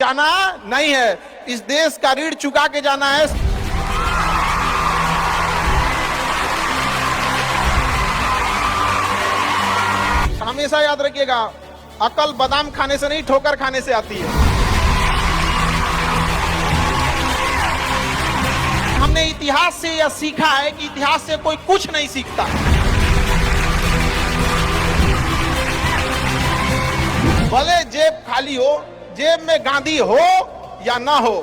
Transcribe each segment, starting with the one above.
जाना नहीं है, इस देश का ऋण चुका के जाना है। हमेशा याद रखिएगा, अकल बादाम खाने से नहीं ठोकर खाने से आती है। हमने इतिहास से यह सीखा है कि इतिहास से कोई कुछ नहीं सीखता। भले जेब खाली हो, जेब में गांधी हो या ना हो,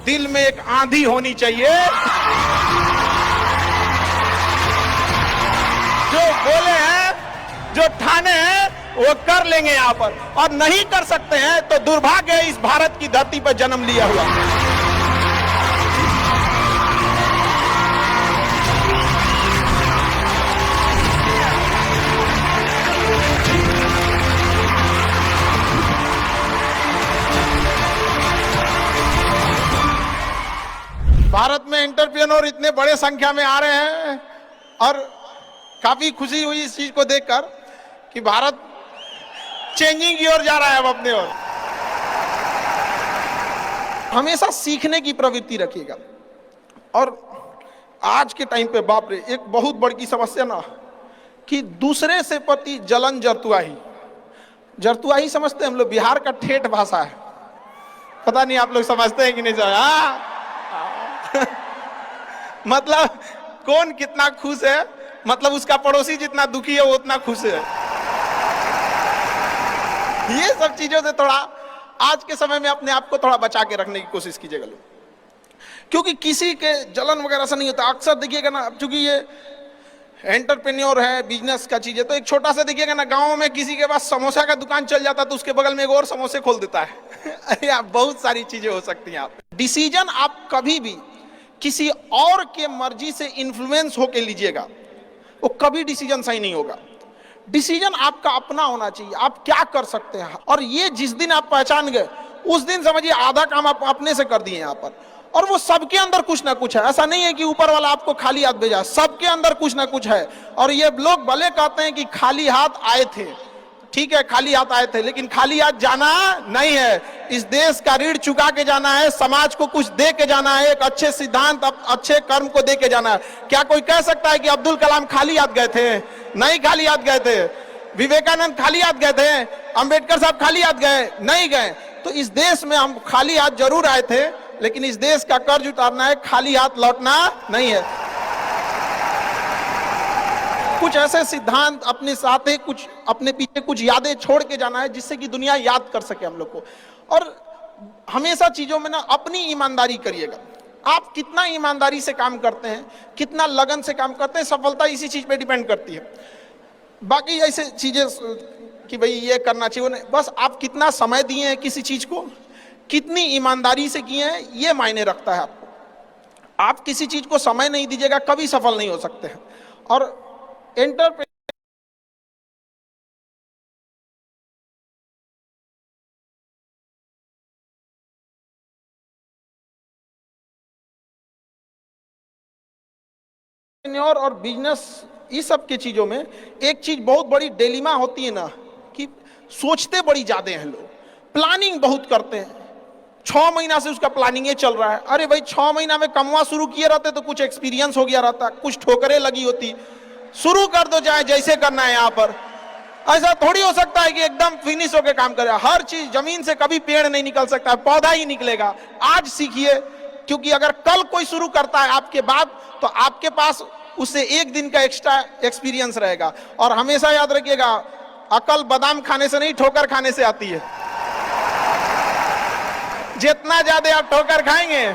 दिल में एक आंधी होनी चाहिए। जो बोले हैं, जो ठाने हैं, वो कर लेंगे यहाँ पर, और नहीं कर सकते हैं तो दुर्भाग्य है इस भारत की धरती पर जन्म लिया हुआ। भारत में एंटरप्रेन्योर इतने बड़े संख्या में आ रहे हैं और काफी खुशी हुई इस चीज को देखकर कि भारत चेंजिंग की ओर जा रहा है अब अपने ओर। हमेशा सीखने की प्रवृत्ति रखिएगा। और आज के टाइम पे बाप रे, एक बहुत बड़ी समस्या ना कि दूसरे से प्रति जलन जरतुआही। जरतुआही समझते हैं हम लोग, बिहार का ठेठ भाषा है। पता नहीं आप लोग समझते हैं कि नहीं समझ? मतलब कौन कितना खुश है, मतलब उसका पड़ोसी जितना दुखी है वो उतना खुश है। ये सब चीजों से थोड़ा आज के समय में अपने आप को थोड़ा बचा के रखने की कोशिश कीजिएगा लोग, क्योंकि किसी के जलन वगैरह से नहीं होता। अक्सर देखिएगा ना, चूंकि ये एंटरप्रेन्योर है, बिजनेस का चीज है, तो एक छोटा सा देखिएगा ना, गांव में किसी के पास समोसा का दुकान चल जाता तो उसके बगल में एक और समोसे खोल देता है। अरे आप, बहुत सारी चीजें हो सकती हैं। आप डिसीजन आप कभी भी किसी और के मर्जी से इन्फ्लुएंस होके लीजिएगा, वो कभी डिसीजन सही नहीं होगा। डिसीजन आपका अपना होना चाहिए, आप क्या कर सकते हैं। और ये जिस दिन आप पहचान गए, उस दिन समझिए आधा काम आप अपने से कर दिए यहाँ पर। और वो सबके अंदर कुछ ना कुछ है, ऐसा नहीं है कि ऊपर वाला आपको खाली हाथ भेजा, सबके अंदर कुछ ना कुछ है। और ये लोग भले कहते हैं कि खाली हाथ आए थे, ठीक है, खाली हाथ आए थे, लेकिन खाली हाथ जाना नहीं है। इस देश का ऋण चुका के जाना है, समाज को कुछ दे के जाना है, एक अच्छे सिद्धांत, अच्छे कर्म को दे के जाना है। क्या कोई कह सकता है कि अब्दुल कलाम खाली हाथ गए थे? नहीं खाली हाथ गए थे। विवेकानंद खाली हाथ गए थे? अंबेडकर साहब खाली हाथ गए? नहीं गए। तो इस देश में हम खाली हाथ जरूर आए थे, लेकिन इस देश का कर्ज उतारना है, खाली हाथ लौटना नहीं है। कुछ ऐसे सिद्धांत अपने साथ है, कुछ अपने पीछे कुछ यादें छोड़ के जाना है, जिससे कि दुनिया याद कर सके हम लोग को। और हमेशा चीजों में ना अपनी ईमानदारी करिएगा। आप कितना ईमानदारी से काम करते हैं, कितना लगन से काम करते हैं, सफलता इसी चीज पे डिपेंड करती है। बाकी ऐसे चीजें कि भाई ये करना चाहिए, नहीं, बस आप कितना समय दिए हैं किसी चीज को, कितनी ईमानदारी से किए हैं, ये मायने रखता है आपको। आप किसी चीज को समय नहीं दीजिएगा, कभी सफल नहीं हो सकते हैं। और और बिजनेस, इस सब के चीजों में एक चीज बहुत बड़ी डिलेमा होती है ना, कि सोचते बड़ी ज्यादा हैं लोग, प्लानिंग बहुत करते हैं। 6 महीना से उसका प्लानिंग ये चल रहा है। अरे भाई, 6 महीना में कमवा शुरू किए रहते तो कुछ एक्सपीरियंस हो गया रहता, कुछ ठोकरें लगी होती। शुरू कर दो, चाहे जैसे करना है। यहाँ पर ऐसा थोड़ी हो सकता है कि एकदम फिनिश होकर काम करे। हर चीज, जमीन से कभी पेड़ नहीं निकल सकता, पौधा ही निकलेगा। आज सीखिए, क्योंकि अगर कल कोई शुरू करता है आपके बाद, तो आपके पास उससे 1 दिन का एक्स्ट्रा एक्सपीरियंस रहेगा। और हमेशा याद रखिएगा, अकल बादाम खाने से नहीं ठोकर खाने से आती है। जितना ज्यादा आप ठोकर खाएंगे,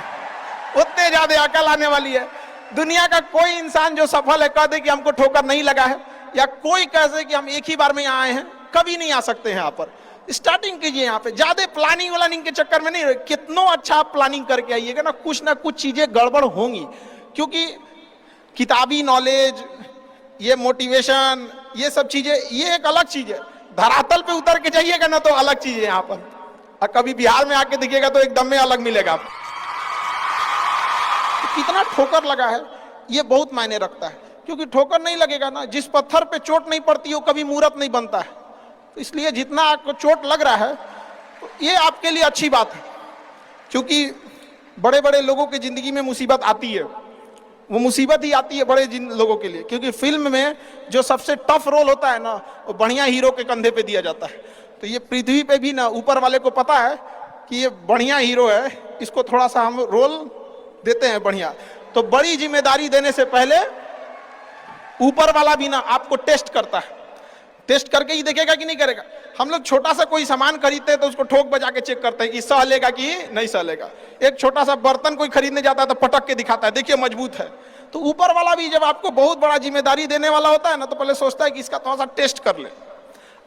उतने ज्यादा अकल आने वाली है। दुनिया का कोई इंसान जो सफल है कह दे कि हमको ठोकर नहीं लगा है, या कोई कह दे कि हम एक ही बार में यहाँ आए हैं, कभी नहीं आ सकते हैं। यहाँ पर स्टार्टिंग कीजिए, यहाँ पे ज्यादा प्लानिंग व्लानिंग के चक्कर में नहीं। कितनों अच्छा आप प्लानिंग करके आइएगा ना, कुछ चीजें गड़बड़ होंगी। क्योंकि किताबी नॉलेज, ये मोटिवेशन, ये सब चीजें, ये एक अलग चीज है। धरातल पे उतर के जाइएगा ना तो अलग चीज है यहाँ पर। और कभी बिहार में आके दिखेगा तो एकदम में अलग मिलेगा। कितना ठोकर लगा है, ये बहुत मायने रखता है। क्योंकि ठोकर नहीं लगेगा ना, जिस पत्थर पे चोट नहीं पड़ती वो कभी मूर्त नहीं बनता है। तो इसलिए जितना आपको चोट लग रहा है, तो ये आपके लिए अच्छी बात है। क्योंकि बड़े बड़े लोगों की जिंदगी में मुसीबत आती है, वो मुसीबत ही आती है बड़े जिन लोगों के लिए, क्योंकि फिल्म में जो सबसे टफ रोल होता है ना, वो बढ़िया हीरो के कंधे पे दिया जाता है। तो ये पृथ्वी पे भी ना ऊपर वाले को पता है कि ये बढ़िया हीरो है, इसको थोड़ा सा हम रोल देते हैं बढ़िया। तो बड़ी जिम्मेदारी देने से पहले ऊपर वाला भी ना आपको टेस्ट करता है, टेस्ट करके ही देखेगा कि नहीं करेगा। हम लोग छोटा सा कोई सामान खरीदते हैं तो उसको ठोक बजा के चेक करते हैं कि सह लेगा कि नहीं सह लेगा। एक छोटा सा बर्तन कोई खरीदने जाता है तो पटक के दिखाता है, देखिए मजबूत है। तो ऊपर वाला भी जब आपको बहुत बड़ा जिम्मेदारी देने वाला होता है ना, तो पहले सोचता है कि इसका थोड़ा सा टेस्ट कर ले।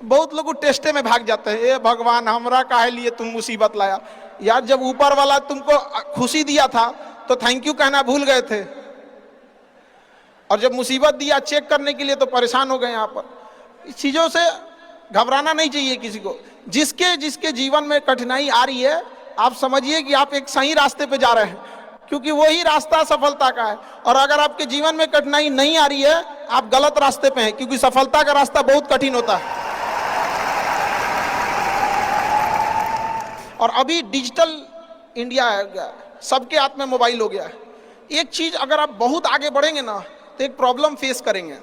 बहुत लोग टेस्टे में भाग जाते हैं, ए भगवान हमरा काहे लिए तुम मुसीबत लाया। यार जब ऊपर वाला तुमको खुशी दिया था तो थैंक यू कहना भूल गए थे, और जब मुसीबत दिया चेक करने के लिए तो परेशान हो गए। यहाँ पर इस चीजों से घबराना नहीं चाहिए किसी को। जिसके जिसके जीवन में कठिनाई आ रही है, आप समझिए कि आप एक सही रास्ते पे जा रहे हैं, क्योंकि वही रास्ता सफलता का है। और अगर आपके जीवन में कठिनाई नहीं आ रही है, आप गलत रास्ते पे हैं, क्योंकि सफलता का रास्ता बहुत कठिन होता है। और अभी डिजिटल इंडिया है, सबके हाथ में मोबाइल हो गया है। एक चीज अगर आप बहुत आगे बढ़ेंगे ना, तो एक प्रॉब्लम फेस करेंगे।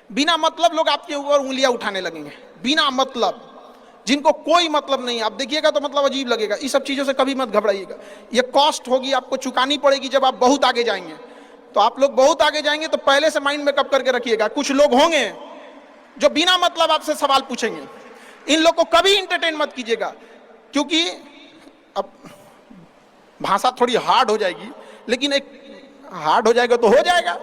बिना मतलब लोग आपके ऊपर उंगलियां उठाने लगेंगे, बिना मतलब, जिनको कोई मतलब नहीं। आप देखिएगा तो मतलब अजीब लगेगा। इस सब चीजों से कभी मत घबराइएगा। ये कॉस्ट होगी, आपको चुकानी पड़ेगी जब आप बहुत आगे जाएंगे। तो आप लोग बहुत आगे जाएंगे तो पहले से माइंड में कब करके रखिएगा, कुछ लोग होंगे जो बिना मतलब आपसे सवाल पूछेंगे। इन लोग को कभी इंटरटेन मत कीजिएगा, क्योंकि अब भाषा थोड़ी हार्ड हो जाएगी, लेकिन एक हार्ड हो जाएगा तो हो जाएगा।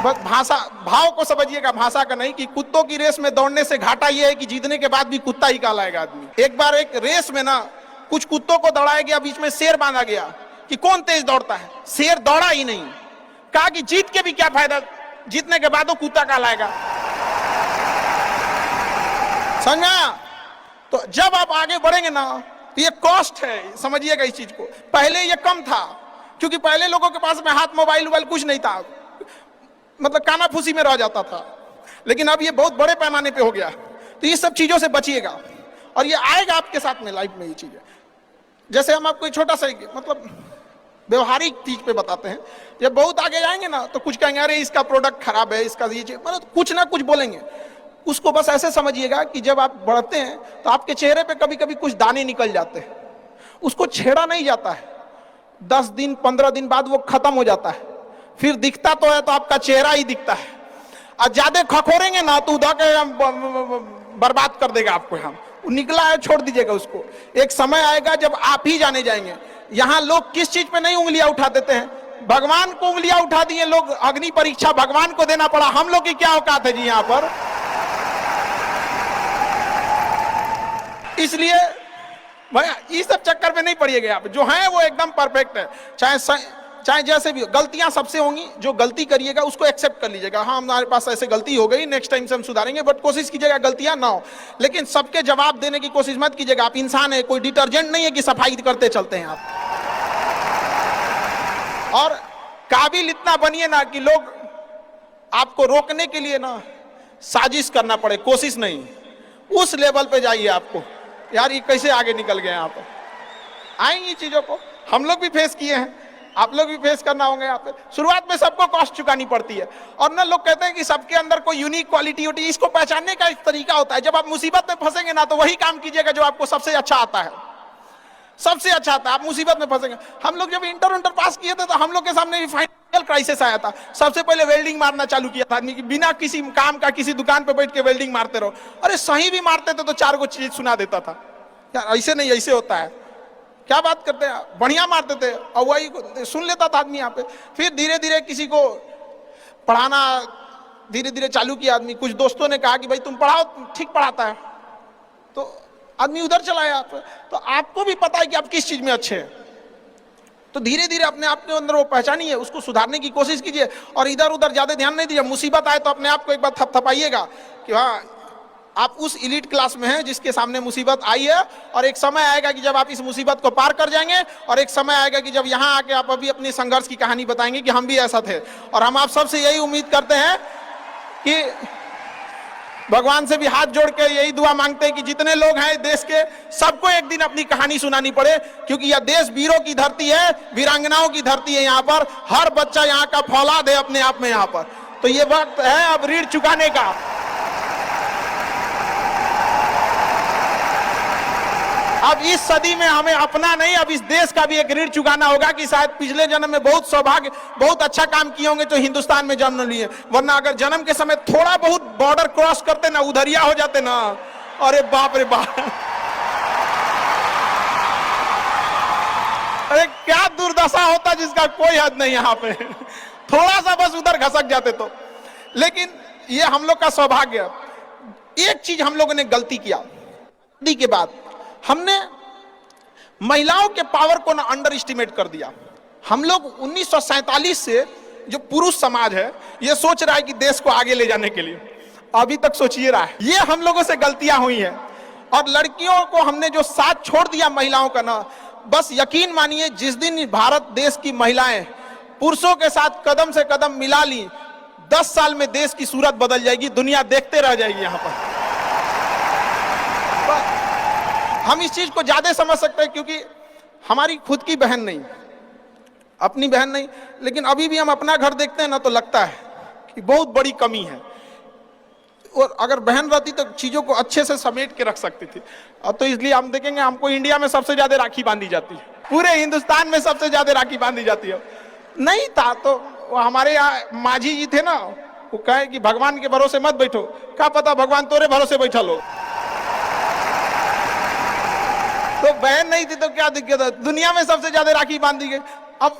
बस भाषा, भाव को समझिएगा, भाषा का नहीं। कि कुत्तों की रेस में दौड़ने से घाटा यह है कि जीतने के बाद भी कुत्ता ही कहलाएगा आदमी। एक बार एक रेस में ना कुछ कुत्तों को दौड़ाया गया, बीच में शेर बांधा गया कि कौन तेज दौड़ता है। शेर दौड़ा ही नहीं, कहा कि जीत के भी क्या फायदा, जीतने के बाद वो कुत्ता कहलाएगा। समझा? तो जब आप आगे बढ़ेंगे ना, तो ये कॉस्ट है, समझिएगा इस चीज को। पहले ये कम था, क्योंकि पहले लोगों के पास में हाथ मोबाइल वोबाइल कुछ नहीं था, मतलब काना फूसी में रह जाता था। लेकिन अब ये बहुत बड़े पैमाने पे हो गया। तो ये सब चीजों से बचिएगा, और ये आएगा आपके साथ में लाइफ में। ये चीजें जैसे हम आपको छोटा सा मतलब व्यवहारिक चीज पे बताते हैं। जब बहुत आगे जाएंगे ना, तो कुछ कहेंगे अरे इसका प्रोडक्ट खराब है, इसका ये चीज, मतलब कुछ ना कुछ बोलेंगे। उसको बस ऐसे समझिएगा कि जब आप बढ़ते हैं तो आपके चेहरे पे कभी कभी कुछ दाने निकल जाते हैं, उसको छेड़ा नहीं जाता है। 10 दिन 15 दिन बाद वो खत्म हो जाता है, फिर दिखता तो है तो आपका चेहरा ही दिखता है। और ज्यादा खखोरेंगे ना तो उधर के बर्बाद कर देगा आपको। हम निकला है, छोड़ दीजिएगा उसको। एक समय आएगा जब आप ही जाने जाएंगे। यहाँ लोग किस चीज पे नहीं उंगलियां उठा देते हैं, भगवान को उंगलियां उठा दिए लोग। अग्नि परीक्षा भगवान को देना पड़ा, हम लोग की क्या औकात है जी यहाँ पर। इसलिए भैया इस सब चक्कर में नहीं पड़िएगा आप। जो है वो एकदम परफेक्ट है, चाहे जैसे भी। गलतियां सबसे होंगी, जो गलती करिएगा उसको एक्सेप्ट कर लीजिएगा। हाँ हमारे पास ऐसे गलती हो गई, नेक्स्ट टाइम से हम सुधारेंगे, बट कोशिश कीजिएगा गलतियां ना हो। लेकिन सबके जवाब देने की कोशिश मत कीजिएगा। आप इंसान है, कोई डिटर्जेंट नहीं है कि सफाई करते चलते हैं आप। और काबिल इतना बनिए ना कि लोग आपको रोकने के लिए ना साजिश करना पड़े, कोशिश नहीं। उस लेवल पे जाइए आपको। यार ये कैसे आगे निकल गए यहाँ पर। आएंगी चीजों को, हम लोग भी फेस किए हैं, आप लोग भी फेस करना होंगे। यहाँ पे शुरुआत में सबको कॉस्ट चुकानी पड़ती है। और ना लोग कहते हैं कि सबके अंदर कोई यूनिक क्वालिटी होती है, इसको पहचानने का एक तरीका होता है। जब आप मुसीबत में फंसेंगे ना, तो वही काम कीजिएगा जो आपको सबसे अच्छा आता है, सबसे अच्छा आता है। आप मुसीबत में फंसेंगे। हम लोग जब इंटर पास किए थे तो हम लोग के सामने भी फाइनल क्राइसिस आया था। सबसे पहले वेल्डिंग मारना चालू किया था आदमी, बिना किसी काम का किसी दुकान पे बैठ के वेल्डिंग मारते रहो। अरे सही भी मारते थे तो 4 को चीज सुना देता था। यार ऐसे नहीं, ऐसे होता है, क्या बात करते हैं, बढ़िया मारते थे और वही सुन लेता था आदमी यहाँ पे। फिर धीरे धीरे किसी को पढ़ाना धीरे धीरे चालू किया आदमी। कुछ दोस्तों ने कहा कि भाई तुम पढ़ाओ, ठीक पढ़ाता है, तो आदमी उधर चला गया। तो आपको भी पता है कि आप किस चीज में अच्छे हैं, तो धीरे धीरे अपने आप के अंदर वो पहचानिए, उसको सुधारने की कोशिश कीजिए। और इधर उधर ज्यादा ध्यान नहीं दीजिए। मुसीबत आए तो अपने आप को एक बार थपथपाइएगा कि हाँ आप उस इलीट क्लास में हैं जिसके सामने मुसीबत आई है। और एक समय आएगा कि जब आप इस मुसीबत को पार कर जाएंगे, और एक समय आएगा कि जब यहाँ आके आप अभी अपनी संघर्ष की कहानी बताएंगे कि हम भी ऐसा थे। और हम आप सबसे यही उम्मीद करते हैं कि भगवान से भी हाथ जोड़ के यही दुआ मांगते हैं कि जितने लोग हैं देश के, सबको एक दिन अपनी कहानी सुनानी पड़े, क्योंकि यह देश वीरों की धरती है, वीरांगनाओं की धरती है। यहाँ पर हर बच्चा यहाँ का फौलाद है अपने आप में यहाँ पर। तो ये वक्त है अब ऋण चुकाने का। अब इस सदी में हमें अपना नहीं, अब इस देश का भी एक ऋण चुकाना होगा कि शायद पिछले जन्म में बहुत सौभाग्य, बहुत अच्छा काम किए होंगे तो हिंदुस्तान में जन्म लिए, वरना अगर जन्म के समय थोड़ा बहुत बॉर्डर क्रॉस करते ना, उधरिया हो जाते ना, अरे बाप रे बाप, अरे क्या दुर्दशा होता जिसका कोई हद नहीं। यहाँ पे थोड़ा सा बस उधर घसक जाते तो। लेकिन ये हम लोग का सौभाग्य। एक चीज हम लोगों ने गलती किया के बाद, हमने महिलाओं के पावर को ना अंडर एस्टिमेट कर दिया। हम लोग 1947 से जो पुरुष समाज है ये सोच रहा है कि देश को आगे ले जाने के लिए, अभी तक सोचिए रहा है। ये हम लोगों से गलतियां हुई हैं। और लड़कियों को हमने जो साथ छोड़ दिया महिलाओं का ना, बस यकीन मानिए जिस दिन भारत देश की महिलाएं पुरुषों के साथ कदम से कदम मिला ली, 10 साल में देश की सूरत बदल जाएगी, दुनिया देखते रह जाएगी। यहाँ पर हम इस चीज को ज्यादा समझ सकते हैं क्योंकि हमारी खुद की बहन नहीं, अपनी बहन नहीं, लेकिन अभी भी हम अपना घर देखते हैं ना तो लगता है कि बहुत बड़ी कमी है। और अगर बहन रहती तो चीजों को अच्छे से समेट के रख सकती थी। अब तो इसलिए हम देखेंगे हमको इंडिया में सबसे ज्यादा राखी बांधी जाती है, पूरे हिंदुस्तान में सबसे ज्यादा राखी बांधी जाती है। नहीं था तो हमारे यहाँ माझी जी थे ना, वो कहे कि भगवान के भरोसे मत बैठो, क्या पता भगवान तोरे भरोसे बैठा लो। तो बहन नहीं थी तो क्या दिक्कत है, दुनिया में सबसे ज्यादा राखी बांधी गई। अब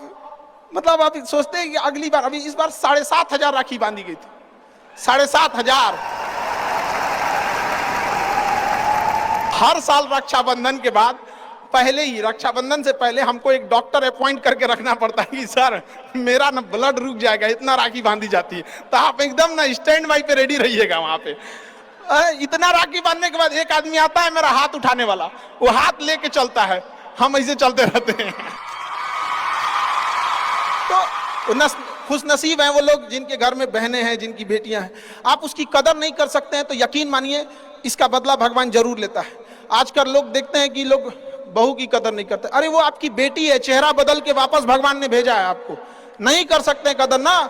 मतलब अभी सोचते हैं कि अगली बार, अभी इस बार 7,500 राखी बांधी गई थी, 7,500। हर साल रक्षाबंधन के बाद, पहले ही रक्षाबंधन से पहले हमको एक डॉक्टर अपॉइंट करके रखना पड़ता है कि सर मेरा ना ब्लड रुक जाएगा, इतना राखी बांधी जाती है। तो आप एकदम ना स्टैंड बाई पे रेडी रहिएगा वहां पे। इतना राखी बांधने के बाद एक आदमी आता है मेरा हाथ उठाने वाला, वो हाथ लेके चलता है, हम ऐसे चलते रहते हैं। तो खुश नसीब हैं वो लोग जिनके घर में बहनें हैं, जिनकी बेटियां हैं। आप उसकी कदर नहीं कर सकते हैं तो यकीन मानिए इसका बदला भगवान जरूर लेता है। आजकल लोग देखते हैं कि लोग बहू की कदर नहीं करते। अरे वो आपकी बेटी है, चेहरा बदल के वापस भगवान ने भेजा है आपको, नहीं कर सकते कदर ना,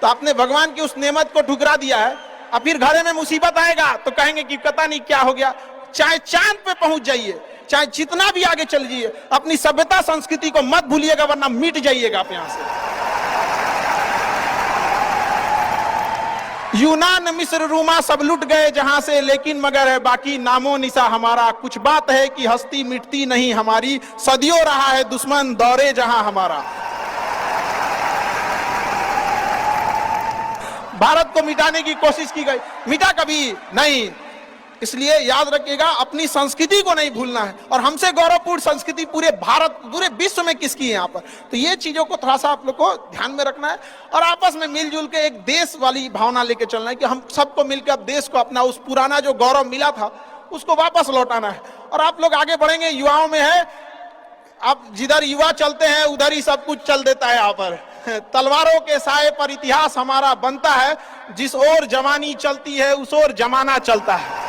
तो आपने भगवान की उस नेमत को ठुकरा दिया है। अब फिर घरे में मुसीबत आएगा तो कहेंगे कि पता नहीं क्या हो गया। चाहे चांद पे पहुंच जाइए, चाहे जितना भी आगे चल जाइए, अपनी सभ्यता संस्कृति को मत भूलिएगा वरना मिट जाइएगा आप यहां से। यूनान मिस्र रूमा सब लुट गए जहां से, लेकिन मगर है बाकी नामो निशा हमारा। कुछ बात है कि हस्ती मिटती नहीं हमारी, सदियों रहा है दुश्मन दौरे जहां हमारा। भारत को मिटाने की कोशिश की गई, मिटा कभी नहीं। इसलिए याद रखिएगा अपनी संस्कृति को नहीं भूलना है। और हमसे गौरवपूर्ण संस्कृति पूरे भारत, पूरे विश्व में किसकी है यहाँ पर, तो ये चीजों को थोड़ा सा आप लोग को ध्यान में रखना है और आपस में मिलजुल के एक देश वाली भावना लेके चलना है कि हम सबको मिलकर अब देश को अपना उस पुराना जो गौरव मिला था उसको वापस लौटाना है। और आप लोग आगे बढ़ेंगे, युवाओं में है, अब जिधर युवा चलते हैं उधर ही सब कुछ चल देता है। यहाँ पर तलवारों के साए पर इतिहास हमारा बनता है, जिस ओर जवानी चलती है उस ओर जमाना चलता है।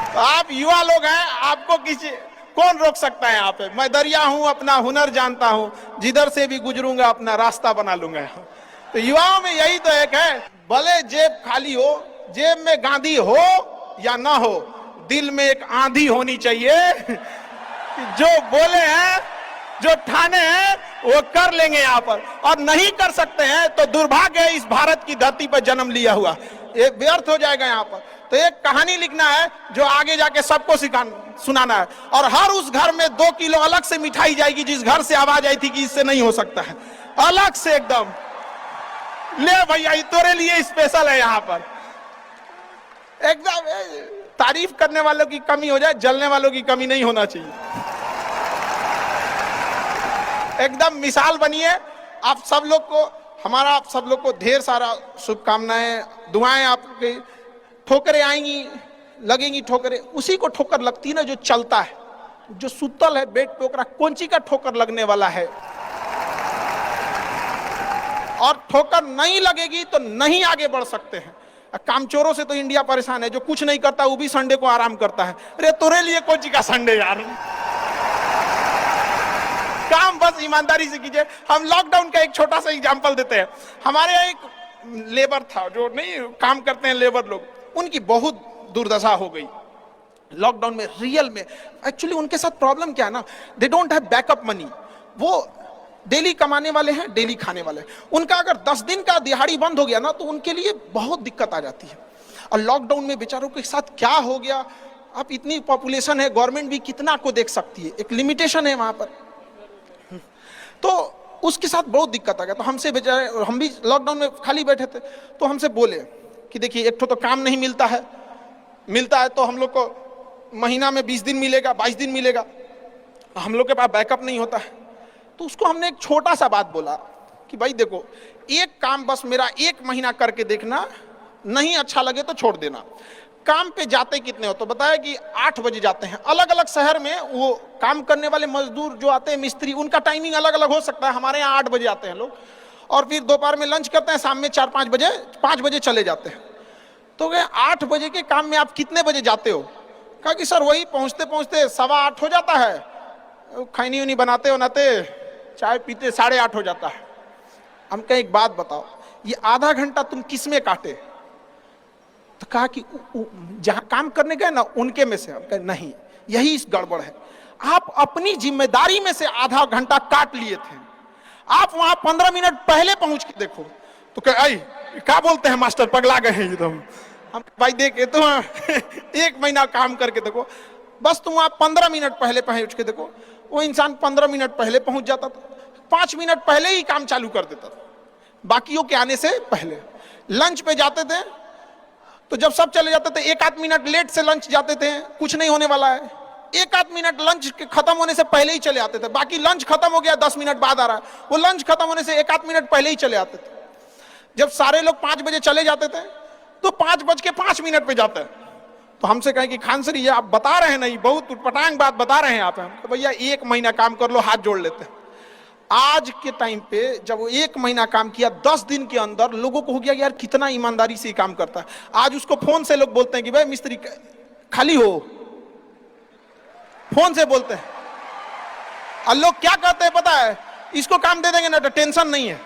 तो आप युवा लोग हैं, आपको किसी कौन रोक सकता है यहाँ पे। मैं दरिया हूं, अपना हुनर जानता हूं, जिधर से भी गुजरूंगा अपना रास्ता बना लूंगा। तो युवाओं में यही तो एक है, भले जेब खाली हो, जेब में गांधी हो या ना हो, दिल में एक आंधी होनी चाहिए। जो बोले हैं, जो ठाने हैं वो कर लेंगे यहाँ पर, और नहीं कर सकते हैं तो दुर्भाग्य है इस भारत की धरती पर जन्म लिया हुआ, ये व्यर्थ हो जाएगा यहाँ पर। तो एक कहानी लिखना है जो आगे जाके सबको सुनाना है, और हर उस घर में 2 किलो अलग से मिठाई जाएगी जिस घर से आवाज आई थी कि इससे नहीं हो सकता है, अलग से एकदम ले भैया तोरे लिए स्पेशल है यहाँ पर। एकदम तारीफ करने वालों की कमी हो जाए, जलने वालों की कमी नहीं होना चाहिए। एकदम मिसाल बनिए। आप सब लोग को, हमारा आप सब लोग को ढेर सारा शुभकामनाएं, दुआएं। आपके ठोकरें आएंगी, लगेंगी ठोकरें, उसी को ठोकर लगती है ना जो चलता है, जो सुतल है बेड पे ओकरा कौन ची का ठोकर लगने वाला है। और ठोकर नहीं लगेगी तो नहीं आगे बढ़ सकते हैं। कामचोरों से तो इंडिया परेशान है, जो कुछ नहीं करता वो भी संडे को आराम करता है। अरे तोरे लिए कौन सी का संडे यार, काम बस ईमानदारी से कीजिए। हम लॉकडाउन का एक छोटा सा एग्जांपल देते हैं। हमारे यहाँ एक लेबर था, जो नहीं काम करते हैं लेबर लोग, उनकी बहुत दुर्दशा हो गई लॉकडाउन में। रियल में एक्चुअली उनके साथ प्रॉब्लम क्या है ना, they don't have backup money. वो डेली कमाने वाले हैं, डेली खाने वाले हैं। उनका अगर 10 दिन का दिहाड़ी बंद हो गया ना तो उनके लिए बहुत दिक्कत आ जाती है। और लॉकडाउन में बेचारों के साथ क्या हो गया, आप इतनी पॉपुलेशन है, गवर्नमेंट भी कितना को देख सकती है, एक लिमिटेशन है वहां पर, तो उसके साथ बहुत दिक्कत आ गया। तो हमसे बेचारे, हम भी लॉकडाउन में खाली बैठे थे, तो हमसे बोले कि देखिए एक तो काम नहीं मिलता है तो हम लोग को महीना में 20 दिन मिलेगा, 22 दिन मिलेगा, हम लोग के पास बैकअप नहीं होता है। तो उसको हमने एक छोटा सा बात बोला कि भाई देखो, एक काम बस मेरा 1 महीना करके देखना, नहीं अच्छा लगे तो छोड़ देना। काम पे जाते कितने हो, तो बताया कि 8 बजे जाते हैं। अलग अलग शहर में वो काम करने वाले मजदूर जो आते हैं, मिस्त्री, उनका टाइमिंग अलग अलग हो सकता है। हमारे यहाँ 8 बजे आते हैं लोग, और फिर दोपहर में लंच करते हैं, शाम में 4-5 बजे 5 बजे चले जाते हैं। तो कहे 8 बजे के काम में आप कितने बजे जाते हो? कहा कि सर वही पहुंचते पहुंचते 7:15 हो जाता है, खैनी उनी बनाते चाय पीते 8:30 हो जाता है। हम कहे एक बात बताओ, ये आधा घंटा तुम किस में काटे? तो कहा कि जहां काम करने गए ना उनके में से। हम कहे नहीं, यही इस गड़बड़ है। आप अपनी जिम्मेदारी में से आधा घंटा काट लिए थे, आप वहां 15 मिनट पहले पहुंच के देखो। तो कहे आई क्या बोलते हैं मास्टर, पगला गए हैं एकदम। हम भाई देख तो 1 महीना काम करके देखो, बस तुम वहां 15 मिनट पहले पहुंच के देखो। वो इंसान 15 मिनट पहले पहुंच जाता था, 5 मिनट पहले ही काम चालू कर देता था, बाकियों के आने से पहले। लंच पे जाते थे तो जब सब चले जाते थे 1-8 मिनट लेट से लंच जाते थे, कुछ नहीं होने वाला है। 1-8 मिनट लंच के खत्म होने से पहले ही चले आते थे। बाकी लंच खत्म हो गया 10 मिनट बाद आ रहा है, वो लंच खत्म होने से 1-8 मिनट पहले ही चले आते थे। जब सारे लोग 5 बजे चले जाते थे तो 5:05 पे जाते हैं। तो हमसे कहें कि खान सर ये आप बता रहे हैं नहीं, बहुत उटपटांग बात बता रहे हैं आप। तो भैया 1 महीना काम कर लो, हाथ जोड़ लेते हैं। आज के टाइम पे जब वो 1 महीना काम किया, 10 दिन के अंदर लोगों को हो गया यार कितना ईमानदारी से काम करता है। आज उसको फोन से लोग बोलते हैं कि भाई मिस्त्री खाली हो, फोन से बोलते हैं। और लोग क्या कहते हैं पता है, इसको काम दे देंगे ना तो टेंशन नहीं है,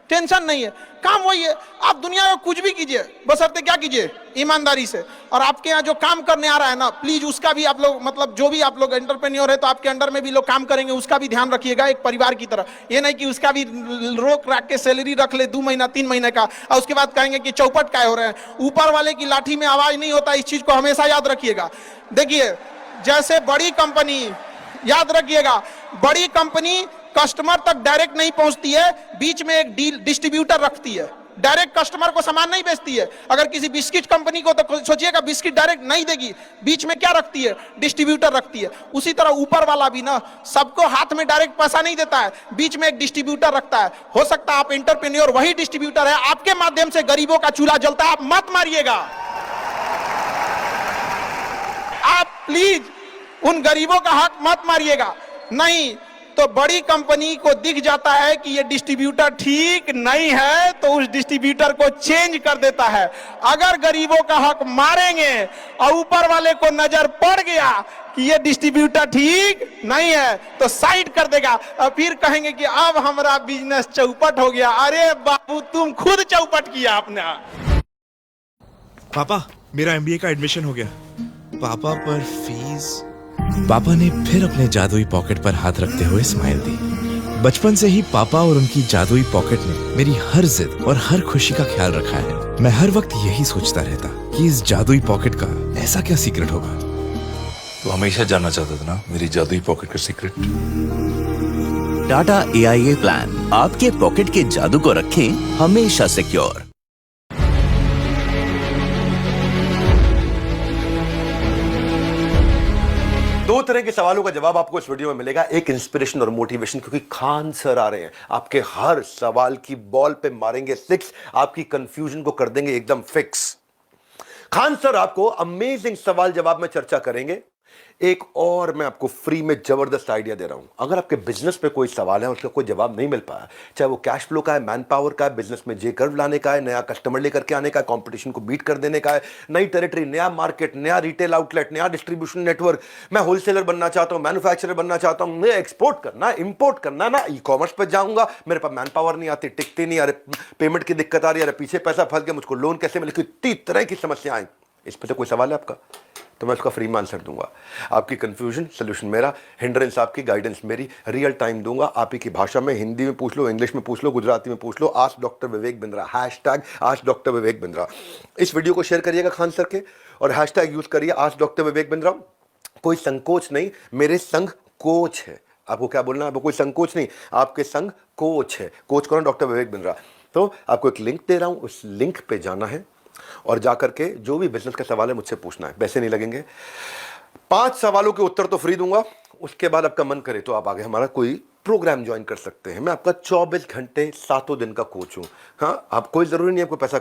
टेंशन नहीं है। काम वही है, आप दुनिया में कुछ भी कीजिए, बशर्ते क्या कीजिए, ईमानदारी से। और आपके यहाँ जो काम करने आ रहा है ना, प्लीज उसका भी आप लोग, मतलब जो भी आप लोग एंटरप्रेन्योर है तो आपके अंडर में भी लोग काम करेंगे, उसका भी ध्यान रखिएगा एक परिवार की तरह। ये नहीं कि उसका भी रोक रख के सैलरी रख ले 2 महीना 3 महीने का, और उसके बाद कहेंगे कि चौपट काय हो रहे हैं। ऊपर वाले की लाठी में आवाज नहीं होता, इस चीज को हमेशा याद रखिएगा। देखिए जैसे बड़ी कंपनी, याद रखिएगा, बड़ी कंपनी कस्टमर तक डायरेक्ट नहीं पहुंचती है, बीच में एक डिस्ट्रीब्यूटर रखती है, डायरेक्ट कस्टमर को सामान नहीं बेचती है। अगर किसी बिस्किट कंपनी को तो सोचिएगा बिस्किट डायरेक्ट नहीं देगी, बीच में क्या रखती है, डिस्ट्रीब्यूटर रखती है। उसी तरह ऊपर वाला भी ना सबको हाथ में डायरेक्ट पैसा नहीं देता है, बीच में एक डिस्ट्रीब्यूटर रखता है। हो सकता है आप एंटरप्रेन्योर वही डिस्ट्रीब्यूटर है, आपके माध्यम से गरीबों का चूल्हा जलता है, आप मत मारिएगा। आप प्लीज उन गरीबों का हक मत मारिएगा, नहीं तो बड़ी कंपनी को दिख जाता है कि ये डिस्ट्रीब्यूटर ठीक नहीं है तो उस डिस्ट्रीब्यूटर को चेंज कर देता है। अगर गरीबों का हक मारेंगे और ऊपर वाले को नजर पड़ गया कि ये डिस्ट्रीब्यूटर ठीक नहीं है तो साइड कर देगा, और फिर कहेंगे कि अब हमारा बिजनेस चौपट हो गया। अरे बाबू तुम खुद चौपट किया आपने। पापा मेरा एमबीए का एडमिशन हो गया। पापा पर फीस। पापा ने फिर अपने जादुई पॉकेट पर हाथ रखते हुए स्माइल दी। बचपन से ही पापा और उनकी जादुई पॉकेट ने मेरी हर जिद और हर खुशी का ख्याल रखा है। मैं हर वक्त यही सोचता रहता कि इस जादुई पॉकेट का ऐसा क्या सीक्रेट होगा। तो हमेशा जानना चाहता था ना मेरी जादुई पॉकेट का सीक्रेट। टाटा AIA प्लान आपके पॉकेट के जादू को रखें हमेशा सिक्योर। दो तरह के सवालों का जवाब आपको इस वीडियो में मिलेगा, एक इंस्पिरेशन और मोटिवेशन, क्योंकि खान सर आ रहे हैं, आपके हर सवाल की बॉल पे मारेंगे 6, आपकी कंफ्यूजन को कर देंगे एकदम फिक्स। खान सर आपको अमेजिंग सवाल जवाब में चर्चा करेंगे, एक और मैं आपको फ्री में जबरदस्त आइडिया दे रहा हूं। अगर आपके बिजनेस पे कोई सवाल है और उसका कोई जवाब नहीं मिल पाया, चाहे वो कैश फ्लो का है, मैन पावर का है, बिजनेस में जे कर्व लाने का है, नया कस्टमर लेकर के आने का है, कंपटीशन को बीट कर देने का है, नई टेरिटरी, नया मार्केट, नया रिटेल आउटलेट, नया डिस्ट्रीब्यूशन नेटवर्क, मैं होलसेलर बनना चाहता हूं, मैन्युफैक्चरर बनना चाहता हूं, मैं एक्सपोर्ट करना, इंपोर्ट करना, ना ई कॉमर्स पे जाऊंगा, मेरे पास मैन पावर नहीं आती, टिकती नहीं, अरे पेमेंट की दिक्कत आ रही है, अरे पीछे पैसा फंस गया, मुझको लोन कैसे मिले, इतनी तरह की समस्याएं। इस पर तो कोई सवाल है आपका, तो मैं उसका फ्री में आंसर दूंगा। आपकी कंफ्यूजन सोल्यूशन मेरा, हिंड्रेंस आपकी, गाइडेंस मेरी, रियल टाइम दूंगा आप ही की भाषा में। हिंदी में पूछ लो, इंग्लिश में पूछ लो, गुजराती में पूछ लो। Ask doctor Vivek Bindra, hashtag ask doctor Vivek Bindra. इस वीडियो को शेयर करिएगा खान सर के और हैशटैग यूज करिए आस्क डॉक्टर विवेक बिंद्रा। कोई संकोच नहीं, मेरे संग कोच है। आपको क्या बोलना है? आपको कोई संकोच नहीं, आपके संग कोच है। कोच कौन? डॉक्टर विवेक बिंद्रा। तो आपको एक लिंक दे रहा हूं, उस लिंक पे जाना है और जाकर के जो भी बिजनेस का सवाल है मुझसे पूछना है। पैसे नहीं लगेंगे, 5 सवालों के उत्तर तो फ्री दूंगा। उसके बाद आपका मन करे तो आप आगे हमारा कोई प्रोग्राम ज्वाइन कर सकते हैं। मैं आपका 24 घंटे 7 दिन का कोच हूं। हाँ, आप कोई जरूरी नहीं आपको पैसा